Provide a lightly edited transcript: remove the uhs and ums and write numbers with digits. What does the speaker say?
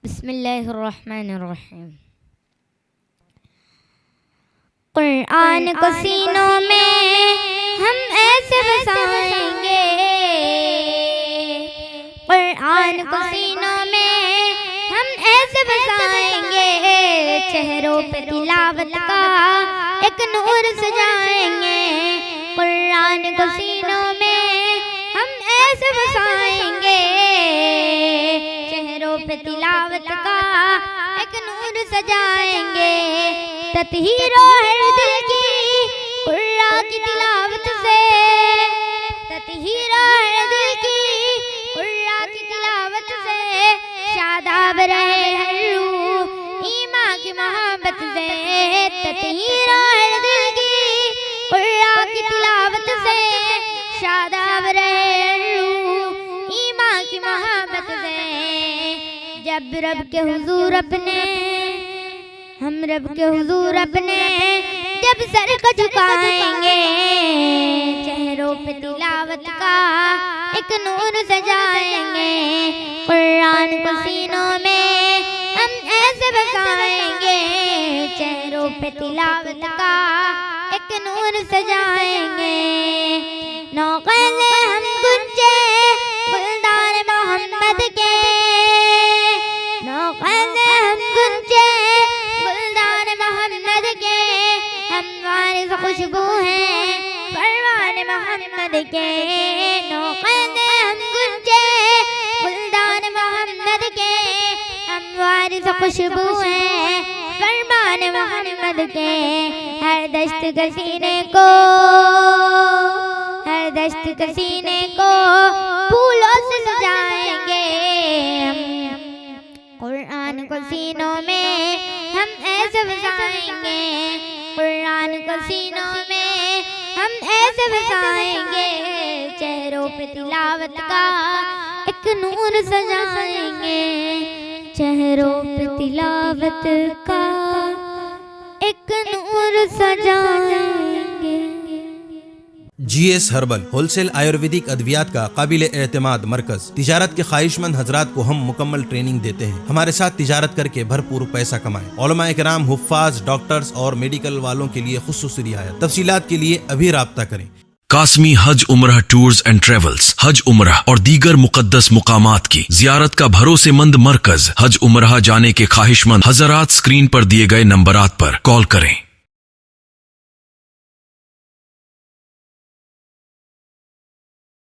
بسم اللہ الرحمن الرحیم۔ قرآن کو سینوں میں ہم ایسے بسائیں گے، قرآن کو سینوں میں ہم ایسے بسائیں گے، چہروں پہ تلاوت کا ایک نور سجائیں گے۔ قرآن کو سینوں میں ہم ایسے بسائیں گے، چہروں پہ تلاوت کا ایک نور سجائیں گے۔ تطہیر ہے دل کی قرآن کی تلاوت سے، تطہیر ہے دل کی قرآن کی تلاوت سے، شاداب رہے ہر روح ایمان کی محبت سے۔ تطہیر ہے دل کی قرآن کی تلاوت سے، شاداب رہے ہر روح ایمان کی محبت سے۔ جب رب کے حضور اپنے، ہم رب کے حضور اپنے جب سر کو جھکائیں گے، چہروں پہ تلاوت کا ایک نور سجائیں گے۔ قرآن کو سینوں میں ہم ایسے بسائیں گے، چہروں پہ تلاوت کا ایک نور سجائیں گے۔ نوخیز ہم گنجے گلدان محمد کے، نوخیز ہم گنجے گلدان محمد کے، ہم وارث خوشبو ہیں پروان محمد کے۔ نوخیز ہم گنجے گلدان محمد کے، ہم وارث خوشبو ہیں فرمان محمد کے۔ ہر دشت کے سینے کو، ہر دشت کے سینے کو پھولوں سے سجائیں گے۔ قرآن کو سینوں میں ہم ایسے بسائیں گے، قرآن کو سینوں میں ہم ایسے بسائیں گے، چہروں پہ تلاوت کا ایک نور سجائیں گے، چہروں پہ تلاوت کا ایک نور سجائیں گے۔ G S herbal wholesale ayurvedic ادویات کا قابل اعتماد مرکز۔ تجارت کے خواہش مند حضرات کو ہم مکمل ٹریننگ دیتے ہیں۔ ہمارے ساتھ تجارت کر کے بھرپور پیسہ کمائیں۔ علماء کرام، حفاظ، ڈاکٹرز اور میڈیکل والوں کے لیے خصوصی رعایت۔ تفصیلات کے لیے ابھی رابطہ کریں۔ قاسمی حج عمرہ ٹورز اینڈ ٹریولز، حج عمرہ اور دیگر مقدس مقامات کی زیارت کا بھروسے مند مرکز۔ حج عمرہ جانے کے خواہش مند حضرات اسکرین پر دیے گئے نمبرات پر کال کریں۔